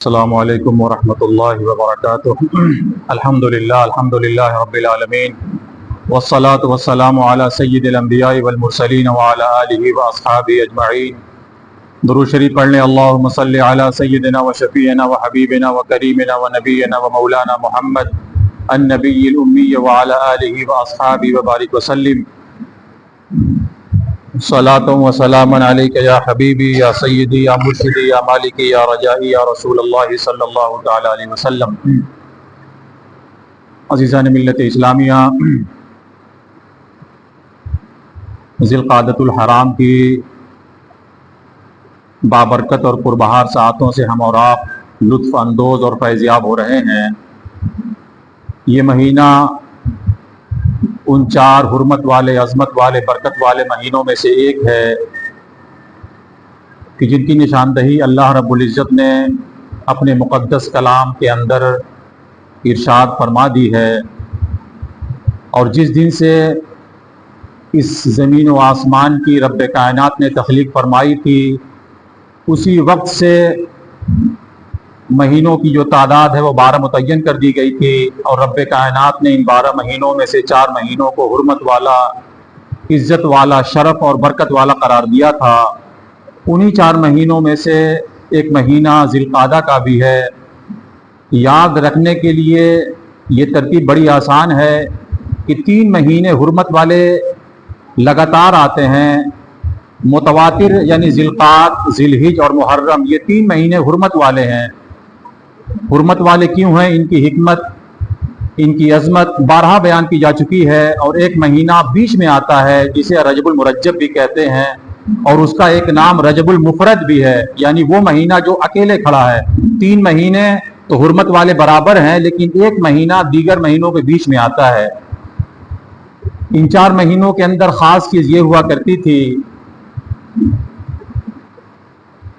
السلام علیکم ورحمۃ اللہ وبرکاتہ۔ الحمد للہ رب العالمین، والصلاة والسلام علی سید الانبیاء والمرسلین وعلی آلہ واصحابہ اجمعین۔ درود شریف پڑھ لیں۔ اللہم صلی علی سیدنا و شفیعنا و حبیبنا و کریمنا و نبینا و مولانا محمد النبی الامی وعلی آلہ واصحابہ وبارک وسلم۔ صلاۃ و سلام علیک یا حبیبی یا سیدی یا مرشدی یا مالکی یا رجائی یا رسول اللہ صلی اللہ تعالی علیہ وسلم۔ عزیزان ملت اسلامیہ، ذی القعدۃ الحرام کی بابرکت اور پربہار ساعتوں سے ہم اور آپ لطف اندوز اور فیضیاب ہو رہے ہیں۔ یہ مہینہ ان چار حرمت والے، عظمت والے، برکت والے مہینوں میں سے ایک ہے کہ جن کی نشاندہی اللہ رب العزت نے اپنے مقدس کلام کے اندر ارشاد فرما دی ہے، اور جس دن سے اس زمین و آسمان کی رب کائنات نے تخلیق فرمائی تھی، اسی وقت سے مہینوں کی جو تعداد ہے وہ 12 متعین کر دی گئی تھی، اور رب کائنات نے ان 12 مہینوں میں سے 4 مہینوں کو حرمت والا، عزت والا، شرف اور برکت والا قرار دیا تھا۔ انہی 4 مہینوں میں سے ایک مہینہ ذی القعدہ کا بھی ہے۔ یاد رکھنے کے لیے یہ ترتیب بڑی آسان ہے کہ 3 مہینے حرمت والے لگاتار آتے ہیں، متواتر، یعنی ذی القعدہ، ذی الحجہ اور محرم، یہ 3 مہینے حرمت والے ہیں۔ حرمت والے کیوں ہیں؟ ان کی حکمت، ان کی عظمت بارہا بیان کی جا چکی ہے، اور ایک مہینہ بیچ میں آتا ہے جسے رجب المرجب بھی کہتے ہیں، اور اس کا ایک نام رجب المفرد بھی ہے، یعنی وہ مہینہ جو اکیلے کھڑا ہے۔ 3 مہینے تو حرمت والے برابر ہیں، لیکن ایک مہینہ دیگر مہینوں کے بیچ میں آتا ہے۔ ان 4 مہینوں کے اندر خاص چیز یہ ہوا کرتی تھی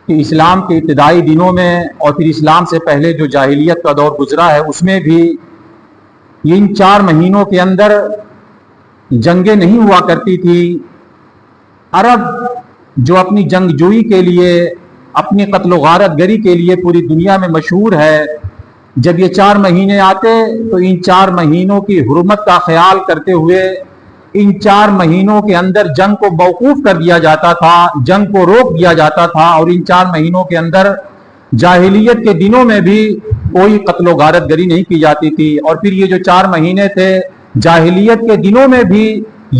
کہ اسلام کے ابتدائی دنوں میں، اور پھر اسلام سے پہلے جو جاہلیت کا دور گزرا ہے، اس میں بھی ان 4 مہینوں کے اندر جنگیں نہیں ہوا کرتی تھی۔ عرب جو اپنی جنگ جوئی کے لیے، اپنی قتل و غارت گری کے لیے پوری دنیا میں مشہور ہے، جب یہ 4 مہینے آتے تو ان 4 مہینوں کی حرمت کا خیال کرتے ہوئے ان 4 مہینوں کے اندر جنگ کو موقوف کر دیا جاتا تھا، جنگ کو روک دیا جاتا تھا، اور ان 4 مہینوں کے اندر جاہلیت کے دنوں میں بھی کوئی قتل و غارت گری نہیں کی جاتی تھی۔ اور پھر یہ جو 4 مہینے تھے، جاہلیت کے دنوں میں بھی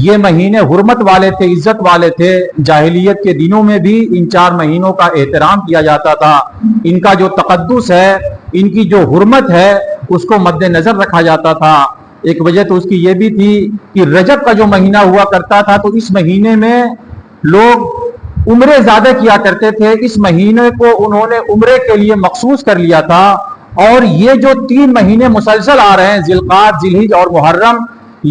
یہ مہینے حرمت والے تھے، عزت والے تھے۔ جاہلیت کے دنوں میں بھی ان 4 مہینوں کا احترام کیا جاتا تھا، ان کا جو تقدس ہے، ان کی جو حرمت ہے، اس کو مد نظر رکھا جاتا تھا۔ ایک وجہ تو اس کی یہ بھی تھی کہ رجب کا جو مہینہ ہوا کرتا تھا، تو اس مہینے میں لوگ عمرے زیادہ کیا کرتے تھے۔ اس مہینے کو انہوں نے عمرے کے لیے مخصوص کر لیا تھا، اور یہ جو 3 مہینے مسلسل آ رہے ہیں، ذی القعدہ، ذی الحجہ اور محرم،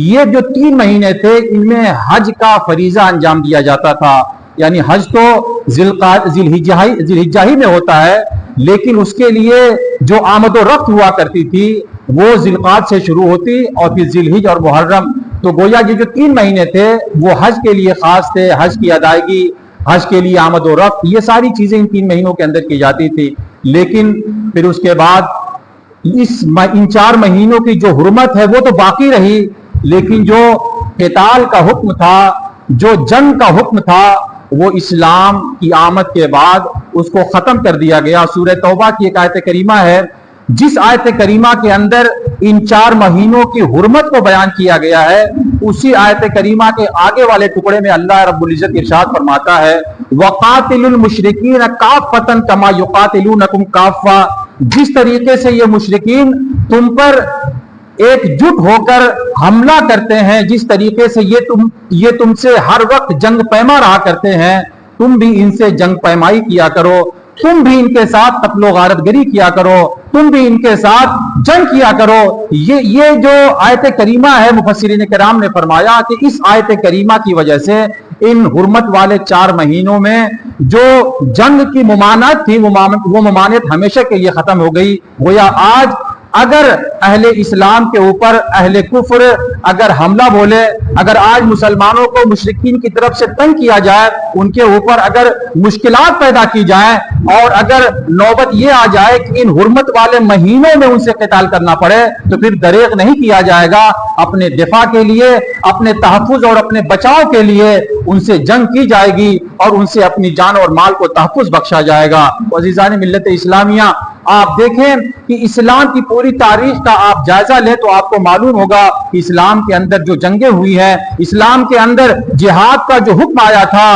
یہ جو 3 مہینے تھے، ان میں حج کا فریضہ انجام دیا جاتا تھا۔ یعنی حج تو ذی الحجہ ہی میں ہوتا ہے، لیکن اس کے لیے جو آمد و رفت ہوا کرتی تھی وہ ذی القعدہ سے شروع ہوتی، اور پھر ذی الحجہ اور محرم۔ تو گویا یہ جو 3 مہینے تھے وہ حج کے لیے خاص تھے، حج کی ادائیگی، حج کے لیے آمد و رفت، یہ ساری چیزیں ان 3 مہینوں کے اندر کی جاتی تھی۔ لیکن پھر اس کے بعد ان 4 مہینوں کی جو حرمت ہے وہ تو باقی رہی، لیکن جو قتال کا حکم تھا، جو جنگ کا حکم تھا، وہ اسلام کی آمد کے بعد اس کو ختم کر دیا گیا۔ سورہ توبہ کی ایک آیت کریمہ ہے، جس آیت کریمہ کے اندر ان 4 مہینوں کی حرمت کو بیان کیا گیا ہے، اسی آیت کریمہ کے آگے والے ٹکڑے میں اللہ رب العزت ارشاد فرماتا ہے، وَقَاتِلُوا الْمُشْرِكِينَ كَافَّةً كَمَا يُقَاتِلُونَكُمْ كَافَّةً، جس طریقے سے یہ مشرکین تم پر ایک جٹ ہو کر حملہ کرتے ہیں، جس طریقے سے یہ تم سے ہر وقت جنگ پیما رہا کرتے ہیں، تم بھی ان سے جنگ پیمائی کیا کرو، تم بھی ان کے ساتھ قتل و غارت گری کیا کرو، تم بھی ان کے ساتھ جنگ کیا کرو۔ یہ جو آیت کریمہ ہے، مفسرین کرام نے فرمایا کہ اس آیت کریمہ کی وجہ سے ان حرمت والے 4 مہینوں میں جو جنگ کی ممانعت تھی، وہ ممانعت ہمیشہ کے لیے ختم ہو گئی۔ گویا آج اگر اہل اسلام کے اوپر اہل کفر اگر حملہ بولے، اگر آج مسلمانوں کو مشرکین کی طرف سے تنگ کیا جائے، ان کے اوپر اگر مشکلات پیدا کی جائیں، اور اگر نوبت یہ آ جائے کہ ان حرمت والے مہینوں میں ان سے قتال کرنا پڑے، تو پھر دریغ نہیں کیا جائے گا۔ اپنے دفاع کے لیے، اپنے تحفظ اور اپنے بچاؤ کے لیے ان سے جنگ کی جائے گی، اور ان سے اپنی جان اور مال کو تحفظ بخشا جائے گا۔ عزیزان ملت اسلامیہ، آپ دیکھیں کہ اسلام کی پوری تاریخ کا آپ جائزہ لیں تو آپ کو معلوم ہوگا کہ اسلام کے اندر جو جنگیں ہوئی ہیں، اسلام کے اندر جہاد کا جو حکم آیا تھا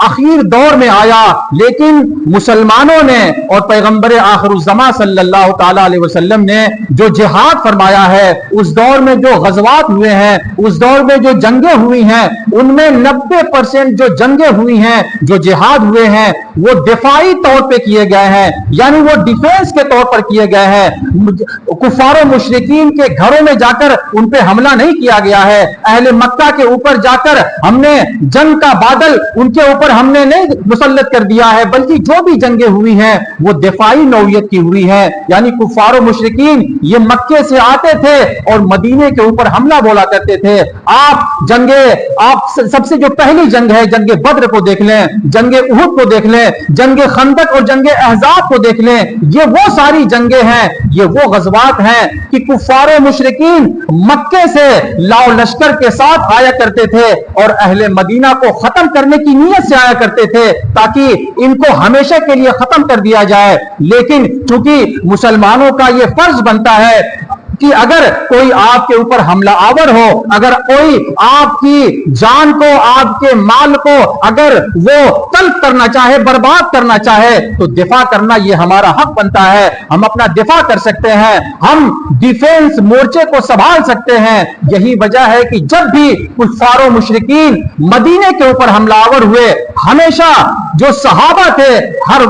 اخیر دور میں آیا، لیکن مسلمانوں نے اور پیغمبر آخر الزماں صلی اللہ تعالی علیہ وسلم نے جو جہاد فرمایا ہے، اس دور میں جو غزوات ہوئے ہیں، اس دور میں جو جنگیں ہوئی ہیں، ان میں 90% جو جنگیں ہوئی ہیں، جو جہاد ہوئے ہیں، وہ دفاعی طور پہ کیے گئے ہیں، یعنی وہ ڈیفینس کے طور پر کیے گئے ہیں۔ کفار و مشرکین کے گھروں میں جا کر ان پہ حملہ نہیں کیا گیا ہے، اہل مکہ کے اوپر جا کر ہم نے جنگ کا بادل ان کے اوپر ہم نے نہیں مسلط کر دیا ہے، بلکہ جو بھی جنگیں ہوئی ہیں وہ دفاعی نوعیت کی ہوئی ہیں۔ یعنی کفار و مشرکین یہ مکے سے آتے تھے اور مدینے کے اوپر حملہ بولا کرتے تھے۔ آپ سب سے جو پہلی جنگ ہے جنگ بدر کو دیکھ لیں، جنگ احد کو دیکھ لیں، جنگ خندق اور جنگ احزاب کو دیکھ لیں، یہ وہ ساری جنگیں ہیں، یہ وہ غزوات ہیں کہ کفار و مشرکین مکے سے لاؤ لشکر کے ساتھ آیا کرتے تھے اور اہل مدینہ کو ختم کرنے کی نیت سے آیا کرتے تھے تاکہ ان کو ہمیشہ کے لیے ختم کر دیا جائے۔ لیکن چونکہ مسلمانوں کا یہ فرض بنتا ہے کہ اگر کوئی آپ کے اوپر حملہ آور ہو، اگر کوئی آپ کی جان کو، آپ کے مال کو اگر وہ تلف کرنا چاہے، برباد کرنا چاہے، تو دفاع کرنا یہ ہمارا حق بنتا ہے۔ ہم اپنا دفاع کر سکتے ہیں، ہم ڈیفینس مورچے کو سنبھال سکتے ہیں۔ یہی وجہ ہے کہ جب بھی کفار و مشرکین مدینے کے اوپر حملہ آور ہوئے، ہمیشہ جو صحابہ تھے ہر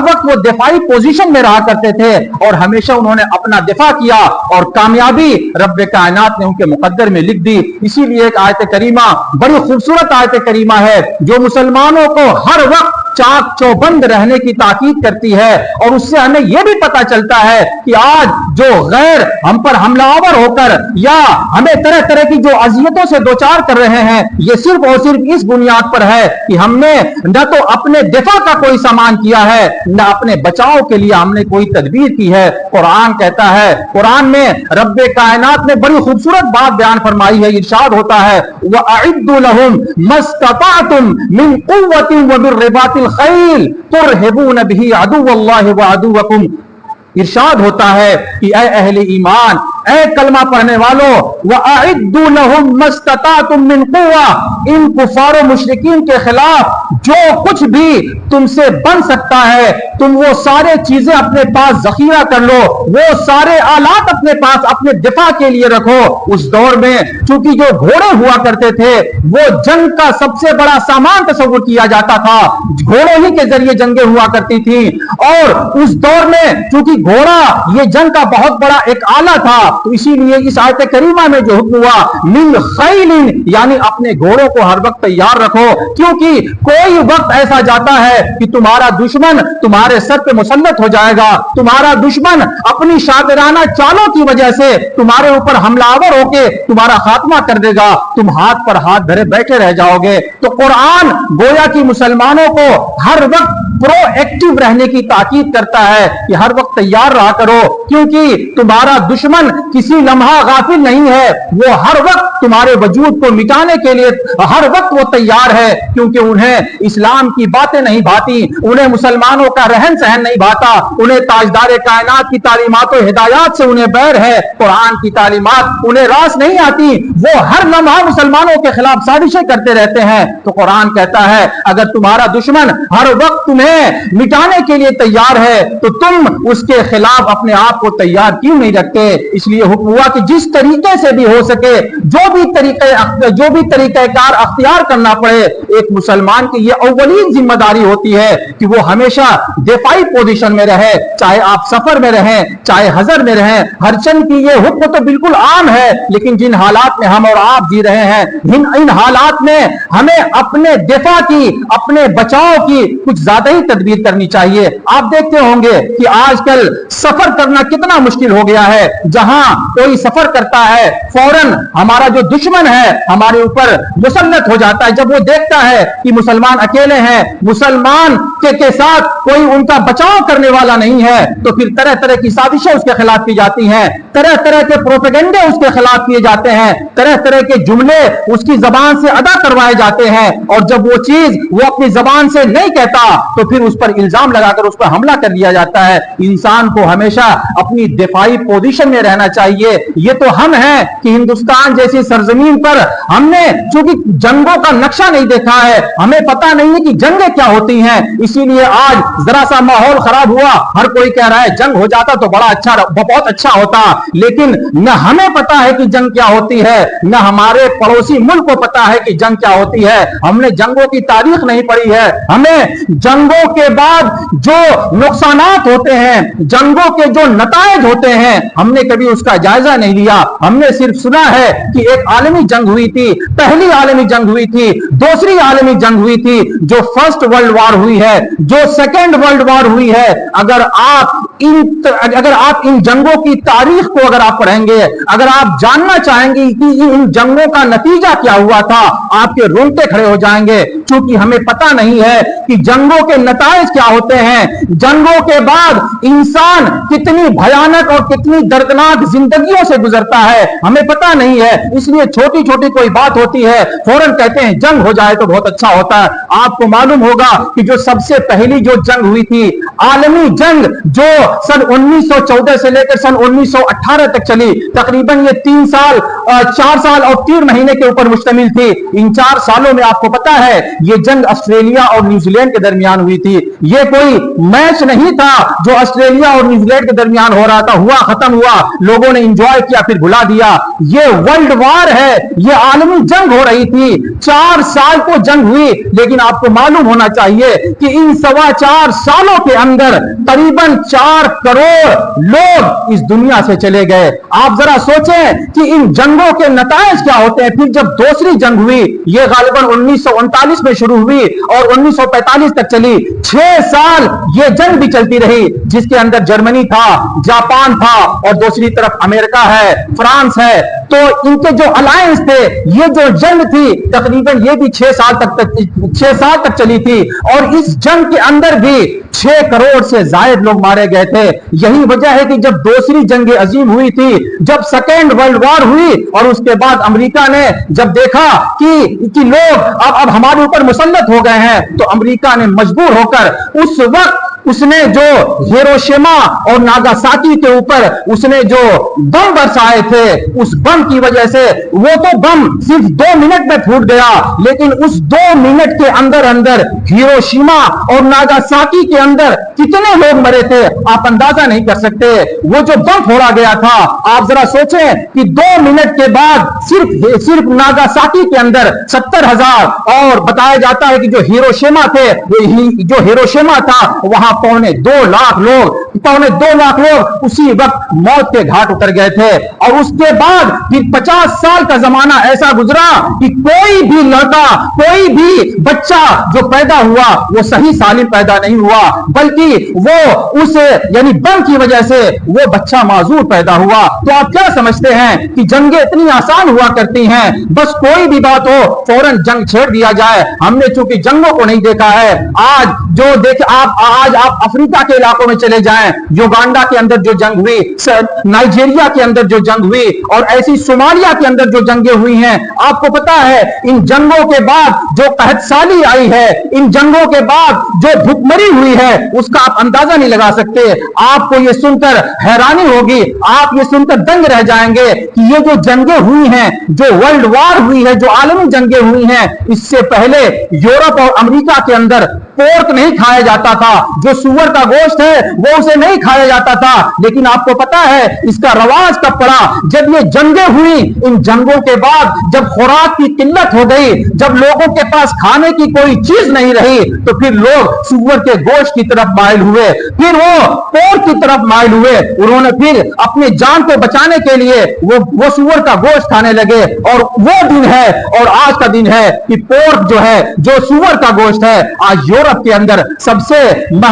وقت وہ دفاعی پوزیشن میں رہا کرتے تھے اور ہمیشہ انہوں نے اپنا دفاع کیا اور کامیابی رب کائنات نے ان کے مقدر میں لکھ دی۔ اسی لیے ایک آیت کریمہ، بڑی خوبصورت آیت کریمہ ہے جو مسلمانوں کو ہر وقت چاک چوبند رہنے کی تاکید کرتی ہے، اور اس سے ہمیں یہ بھی پتا چلتا ہے کہ آج جو غیر ہم پر حملہ آور ہو کر یا ہمیں طرح طرح کی جو اذیتوں سے دوچار کر رہے ہیں، یہ صرف اور صرف اس بنیاد پر ہے کہ ہم نے نہ تو اپنے دفاع کا کوئی سامان کیا ہے، نہ اپنے بچاؤ کے لیے ہم نے کوئی تدبیر کی ہے۔ قرآن کہتا ہے، قرآن میں رب کائنات نے بڑی خوبصورت بات بیان فرمائی ہے، ارشاد ہوتا ہے وَأَعِدُّوا لَهُمْ مَا اسْتَطَعْتُم مِّن قُوَّةٍ وَبِالرِّبَاطِ الْخَيْلِ تُرْهِبُونَ بِهِ عَدُوَّ اللَّهِ وَعَدُوَّكُمْ۔ ارشاد ہوتا ہے کہ اے اہل ایمان، اے کلمہ پڑھنے والوں، وَأَعِدُّوا لَهُمْ مَا اسْتَطَعْتُم مِّن قُوَّةٍ، ان کفار و مشرکین کے خلاف جو کچھ بھی تم سے بن سکتا ہے تم وہ سارے چیزیں اپنے پاس ذخیرہ کر لو، وہ سارے آلات اپنے پاس اپنے دفاع کے لیے رکھو۔ اس دور میں چونکہ جو گھوڑے ہوا کرتے تھے وہ جنگ کا سب سے بڑا سامان تصور کیا جاتا تھا، گھوڑوں ہی کے ذریعے جنگیں ہوا کرتی تھیں، اور اس دور میں چونکہ گھوڑا یہ جنگ کا بہت بڑا ایک آلہ تھا، تو اسی لیے اس آیت کریمہ میں جو حکم ہوا من خیل، یعنی اپنے گھوڑوں کو ہر وقت تیار رکھو، کیونکہ کوئی وقت ایسا جاتا ہے کہ تمہارا دشمن تمہارے سر پہ مسلط ہو جائے گا، تمہارا دشمن اپنی شاطرانہ چالوں کی وجہ سے تمہارے اوپر حملہ آور ہو کے تمہارا خاتمہ کر دے گا، تم ہاتھ پر ہاتھ دھرے بیٹھے رہ جاؤ گے۔ تو قرآن گویا کہ مسلمانوں کو ہر وقت پرو ایکٹیو رہنے کی تاکید کرتا ہے کہ ہر وقت تیار رہا کرو، کیونکہ تمہارا دشمن کسی لمحہ غافل نہیں ہے، وہ ہر وقت تمہارے وجود کو مٹانے کے لیے ہر وقت وہ تیار ہے، کیونکہ انہیں اسلام کی باتیں نہیں بھاتی، انہیں مسلمانوں کا رہن سہن نہیں بھاتا، انہیں تاجدار کائنات کی تعلیمات و ہدایات سے انہیں بیر ہے، قرآن کی تعلیمات انہیں راس نہیں آتی، وہ ہر لمحہ مسلمانوں کے خلاف سازشیں کرتے رہتے ہیں۔ تو قرآن کہتا ہے اگر تمہارا دشمن ہر وقت تمہیں مٹانے کے لیے تیار ہے تو تم اس کے خلاف اپنے آپ کو تیار کیوں نہیں رکھتے؟ اس لیے حکم ہوا کہ جس طریقے سے بھی ہو سکے، جو بھی طریقہ کار اختیار کرنا پڑے، ایک مسلمان کی یہ اولین ذمہ داری ہوتی ہے کہ وہ ہمیشہ دفاعی پوزیشن میں رہے، چاہے آپ سفر میں رہیں، چاہے حضر میں رہیں۔ ہر چند کی یہ حکم تو بالکل عام ہے، لیکن جن حالات میں ہم اور آپ جی رہے ہیں، ان حالات میں ہمیں اپنے دفاع کی، اپنے بچاؤ کی کچھ زیادہ ہی تدبیر کرنی چاہیے۔ آپ دیکھتے ہوں گے کہ آج کل کل سفر کرنا کتنا مشکل ہو گیا ہے. جہاں کوئی سفر کرتا ہے فوراً ہمارا جو دشمن ہے ہمارے اوپر مسلط ہو جاتا ہے. جب وہ دیکھتا ہے کہ مسلمان اکیلے ہیں, مسلمان کے ساتھ کوئی ان کا بچاؤ کرنے والا نہیں ہے, تو پھر طرح طرح کی سازشیں اس کے خلاف کی جاتی ہیں, طرح طرح کے پروپیگنڈے اس کے خلاف کیے جاتے ہیں, طرح طرح کے جملے اس کی زبان سے ادا کروائے جاتے ہیں, اور جب وہ چیز وہ اپنی زبان سے نہیں کہتا تو پھر اس پر الزام لگا کر اس پر حملہ کر دیا جاتا ہے. انسان کو ہمیشہ اپنی دفاعی پوزیشن میں رہنا چاہیے. یہ تو ہم ہیں کہ ہندوستان جیسی سرزمین پر ہم نے چونکہ جنگوں کا نقشہ نہیں دیکھا ہے, ہمیں پتہ نہیں ہے کہ جنگیں کیا ہوتی ہیں, اسی لیے آج ذرا سا ماحول خراب ہوا ہر کوئی کہہ رہا ہے جنگ ہو جاتا تو بڑا اچھا, بہت اچھا ہوتا. لیکن نہ ہمیں پتا ہے کہ جنگ کیا ہوتی ہے, نہ ہمارے پڑوسی ملک کو پتا ہے کہ جنگ کیا ہوتی ہے. ہم نے جنگوں کی تاریخ نہیں پڑھی ہے. ہمیں جنگوں کے بعد جو نقصانات ہوتے ہیں, جنگوں کے جو نتائج ہوتے ہیں, ہم نے کبھی اس کا جائزہ نہیں لیا. ہم نے صرف سنا ہے کہ ایک عالمی جنگ ہوئی تھی, پہلی عالمی جنگ ہوئی تھی, دوسری عالمی جنگ ہوئی تھی, جو فرسٹ ورلڈ وار ہوئی ہے, جو سیکنڈ ورلڈ وار ہوئی ہے. اگر آپ ان جنگوں کی تاریخ کو اگر آپ پڑھیں گے, اگر آپ جاننا چاہیں گے کہ ان جنگوں کا نتیجہ کیا ہوا تھا, آپ کے رونگٹے کھڑے ہو جائیں گے. چونکہ ہمیں پتہ نہیں ہے کہ جنگوں کے نتائج کیا ہوتے ہیں, جنگوں کے بعد انسان کتنی بھیانک اور کتنی دردناک زندگیوں سے گزرتا ہے, ہمیں پتہ نہیں ہے. اس لیے چھوٹی چھوٹی کوئی بات ہوتی ہے فوراً کہتے ہیں جنگ ہو جائے تو بہت اچھا ہوتا ہے. آپ کو معلوم ہوگا کہ جو سب سے پہلی جو جنگ ہوئی تھی, عالمی جنگ, جو سن 1914 سے لے کر سن 1918 تک چلی, تقریباً یہ 4 سال اور 3 مہینے کے اوپر مشتمل تھی. ان 4 سالوں میں آپ کو پتا ہے یہ جنگ آسٹریلیا اور نیوزی لینڈ کے درمیان ہوئی تھی. یہ کوئی میچ نہیں تھا جو آسٹریلیا اور نیوزی لینڈ کے درمیان ہو رہا تھا, ہوا ختم ہوا, لوگوں نے انجوائے کیا پھر بھلا دیا. یہ ورلڈ وار ہے, یہ عالمی جنگ ہو رہی تھی. 4 سال کو جنگ ہوئی, لیکن آپ کو معلوم ہونا چاہیے کہ ان 4.25 سالوں کے اندر تقریباً 4 کروڑ لوگ اس دنیا سے چلے گئے. آپ ذرا سوچیں کہ ان جنگوں کے نتائج کیا ہوتے ہیں. پھر جب دوسری جنگ ہوئی, یہ غالباً 1939 میں شروع ہوئی اور 1945 تک چلی. 6 سال یہ جنگ بھی چلتی رہی, جس کے اندر جرمنی تھا, جاپان تھا, اور دوسری طرف امریکہ ہے, فرانس ہے. تو ان کے جو الائنس تھے, یہ جو جنگ تھی تقریباً یہ بھی 6 سال تک چلی تھی, اور اس جنگ کے اندر بھی 6 کروڑ سے زائد لوگ مارے گئے تھے. یہی وجہ ہے کہ جب دوسری جنگ عظیم ہوئی تھی, جب سیکنڈ ورلڈ وار ہوئی, اور اس کے بعد امریکہ نے جب دیکھا کہ لوگ اب ہمارے اوپر مسلط ہو گئے ہیں, تو امریکہ نے مجبور ہو کر اس وقت اس نے جو ہیروشیما اور ناگاساکی کے اوپر اس نے جو بم برسائے تھے, اس بم کی وجہ سے, وہ تو بم صرف 2 منٹ میں پھوٹ گیا, لیکن اس 2 منٹ کے اندر ہیروشیما اور ناگاساکی کے اندر کتنے لوگ مرے تھے آپ اندازہ نہیں کر سکتے. وہ جو بم پھوڑا گیا تھا, آپ ذرا سوچیں کہ 2 منٹ کے بعد صرف ناگاساکی کے اندر 70,000, اور بتایا جاتا ہے کہ جو ہیروشیما تھا وہاں 2.25 لاکھ لوگ اسی وقت موت کے گھاٹ اتر گئے تھے. اور اس کے بعد پھر 50 سال کا زمانہ ایسا گزرا کہ کوئی بھی لڑکا, کوئی بھی بچہ جو پیدا ہوا وہ صحیح سالم پیدا نہیں ہوا, بلکہ وہ اس یعنی بم کی وجہ سے وہ بچہ معذور پیدا ہوا. تو آپ کیا سمجھتے ہیں کہ جنگیں اتنی آسان ہوا کرتی ہیں, بس کوئی بھی بات ہو فوراً جنگ چھیڑ دیا جائے. ہم نے چونکہ جنگوں کو نہیں دیکھا ہے. آج آپ افریقہ کے علاقوں میں چلے جائیں, یوگانڈا کے اندر جو جنگ ہوئی, نائجیریا کے اندر جو جنگ ہوئی, اور ایسی صومالیہ کے اندر جو جنگیں ہوئی ہیں, آپ کو پتا ہے ان جنگوں کے بعد جو قحط سالی آئی ہے, ان جنگوں کے بعد جو بھوکمری ہوئی ہے, اس کا آپ اندازہ نہیں لگا سکتے. آپ کو یہ سن کر حیرانی ہوگی, آپ یہ سن کر دنگ رہ جائیں گے کہ یہ جو جنگیں ہوئی ہیں, جو ورلڈ وار ہوئی ہے, جو عالمی جنگیں ہوئی ہیں, اس سے پہلے یورپ اور امریکہ کے اندر پورک نہیں کھایا جاتا تھا, جو سور کا گوشت ہے وہ اسے نہیں کھایا جاتا تھا. لیکن آپ کو پتا ہے اس کا رواج کب پڑا, جب یہ جنگیں ہوئی. ان جنگوں کے بعد جب خوراک کی قلت ہو گئی, جب لوگوں کے پاس کھانے کی کوئی چیز نہیں رہی, تو پھر لوگ سور کے گوشت کی طرف مائل ہوئے, پھر وہ پورک کی طرف مائل ہوئے. انہوں نے پھر اپنی جان کو بچانے کے لیے وہ سور کا گوشت کھانے لگے. اور وہ دن ہے اور آج کا دن ہے کہ پورک جو ہے, جو سور کا گوشت ہے, آج یورپ کے اندر سب سے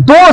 2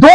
2